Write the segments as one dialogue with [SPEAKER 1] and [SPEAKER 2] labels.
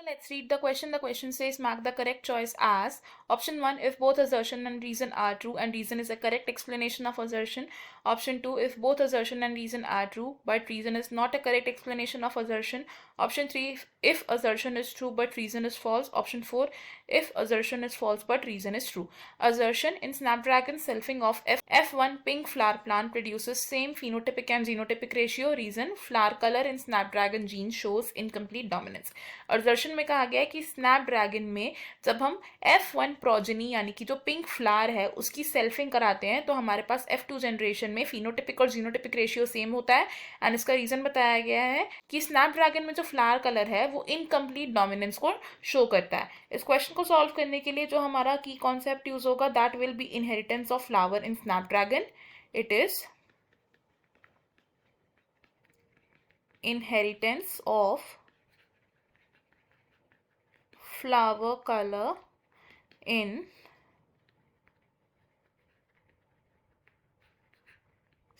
[SPEAKER 1] let's read the question. The question says mark the correct choice as option 1 if both assertion and reason are true and reason is a correct explanation of assertion. Option 2 if both assertion and reason are true but reason is not a correct explanation of assertion. Option 3 if assertion is true but reason is false. Option 4 if assertion is false but reason is true. Assertion in Snapdragon selfing of F1 pink flower plant produces same phenotypic and genotypic ratio. Reason flower color in Snapdragon gene shows incomplete dominance. Assertion में कहा गया है कि Snapdragon में जब हम F1 progeny यानी कि जो पिंक फ्लावर है उसकी सेल्फिंग कराते हैं तो हमारे पास F2 जनरेशन में फिनोटिपिक और जीनोटिपिक रेशियो सेम होता है एंड इसका रीजन बताया गया है कि स्नैपड्रैगन में जो फ्लावर कलर है वो इनकम्प्लीट डोमिनेंस को शो करता है. इस क्वेश्चन को सॉल्व करने के लिए जो हमारा की कॉन्सेप्ट यूज होगा that will be inheritance of flower in Snapdragon. It is inheritance of flower color in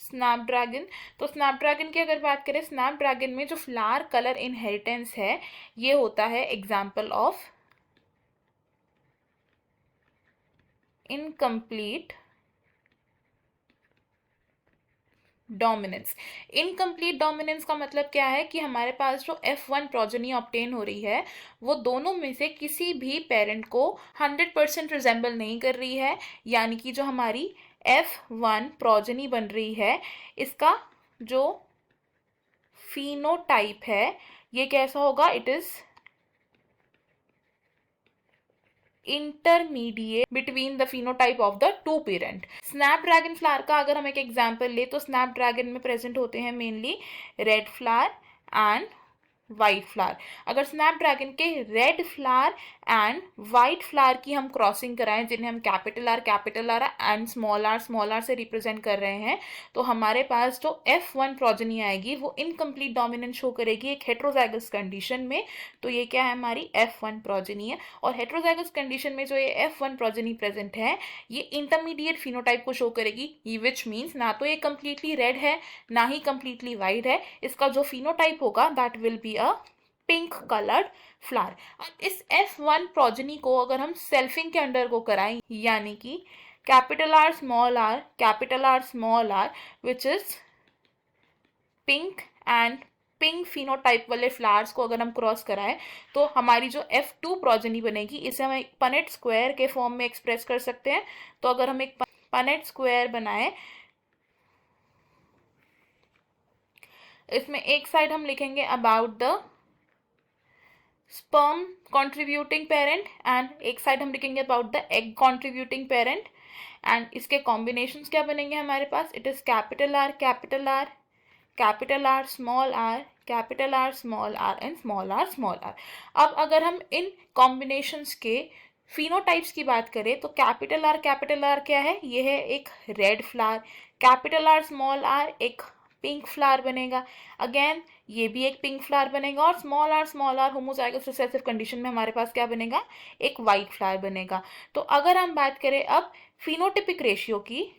[SPEAKER 1] Snapdragon. तो स्नैपड्रैगन की अगर बात करें स्नैपड्रैगन में जो फ्लावर कलर इनहेरिटेंस है ये होता है example of incomplete dominance. Incomplete dominance का मतलब क्या है कि हमारे पास जो F1 प्रोजेनी ऑब्टेन हो रही है वो दोनों में से किसी भी पेरेंट को 100% रिजेंबल नहीं कर रही है, यानी कि जो हमारी F1 प्रोजेनी बन रही है इसका जो फिनोटाइप है ये कैसा होगा. It is intermediate between the phenotype of the two parent. Snapdragon flower का अगर हम एक एग्जांपल ले तो स्नैपड्रैगन में प्रेजेंट होते हैं mainly red flower and white flower. अगर स्नैपड्रैगन के red flower and white flower की हम क्रॉसिंग कराएं जिन्हें हम capital R and small r से रिप्रेजेंट कर रहे हैं तो हमारे पास जो F1 प्रोजेनी आएगी वो इनकम्प्लीट डोमिनेंस शो करेगी एक हेट्रोजाइगस कंडीशन में. तो ये क्या है हमारी F1 प्रोजेनी है और हेट्रोजाइगस कंडीशन में जो ये F1 प्रोजेनी प्रेजेंट है ये इंटरमीडिएट फिनोटाइप को शो करेगी विच मीन्स ना तो ये कंप्लीटली रेड है ना ही कंप्लीटली वाइट है. इसका जो फिनोटाइप होगा that will be a pink coloured flower. अब इस F1 प्रोजेनी को अगर हम सेल्फिंग के अंडर को कराएं यानी कि capital are small r which is pink and pink phenotype वाले फ्लावर्स को अगर हम क्रॉस कराएं तो हमारी जो F2 प्रोजेनी बनेगी इसे हम एक पनेट स्क्वायर के फॉर्म में एक्सप्रेस कर सकते हैं. तो अगर हम एक पनेट स्क्वायर बनाएं इसमें एक साइड हम लिखेंगे about the sperm contributing parent and एक साइड हम लिखेंगे about the egg contributing parent and इसके कॉम्बिनेशंस क्या बनेंगे हमारे पास. It is capital are small r and small r. अब अगर हम इन कॉम्बिनेशंस के फिनोटाइप्स की बात करें तो कैपिटल आर क्या है ये है एक red flower. Capital are small r एक पिंक फ्लावर बनेगा. अगेन ये भी एक पिंक फ्लावर बनेगा और small r homozygous recessive condition में हमारे पास क्या बनेगा एक वाइट फ्लावर बनेगा. तो अगर हम बात करें अब फिनोटिपिक रेशियो की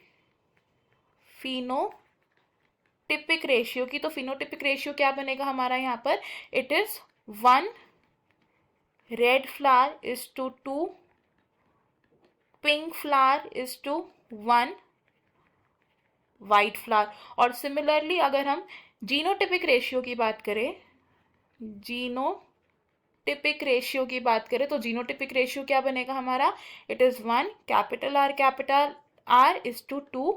[SPEAKER 1] तो फिनोटिपिक रेशियो क्या बनेगा हमारा यहाँ पर. It is 1 red flower is to 2 pink flower is to 1 white flower. और सिमिलरली अगर हम जीनोटिपिक रेशियो की बात करें तो जीनोटिपिक रेशियो क्या बनेगा हमारा. It is 1 capital R is to 2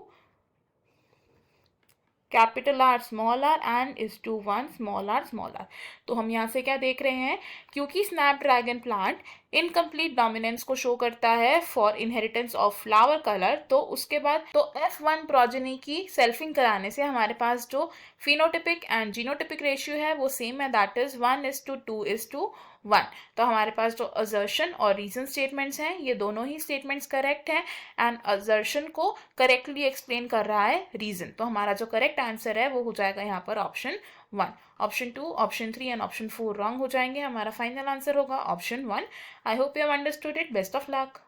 [SPEAKER 1] capital are small r and is to 1 small r. तो हम यहाँ से क्या देख रहे हैं क्योंकि स्नैपड्रैगन प्लांट इनकम्प्लीट डोमिनेंस को शो करता है for inheritance of flower colour तो उसके बाद तो F1 प्रोजेनी की सेल्फिंग कराने से हमारे पास जो फिनोटिपिक एंड जीनोटिपिक रेशियो है वो सेम है दैट इज 1:2:1. तो हमारे पास जो असर्शन और रीजन स्टेटमेंट्स हैं ये दोनों ही स्टेटमेंट्स करेक्ट हैं एंड असर्शन को करेक्टली एक्सप्लेन कर रहा है रीजन. तो हमारा जो करेक्ट आंसर है वो हो जाएगा यहाँ पर option 1. Option 2, option 3 and option 4 wrong हो जाएंगे. हमारा फाइनल आंसर होगा option 1. I hope you have understood it. Best of luck.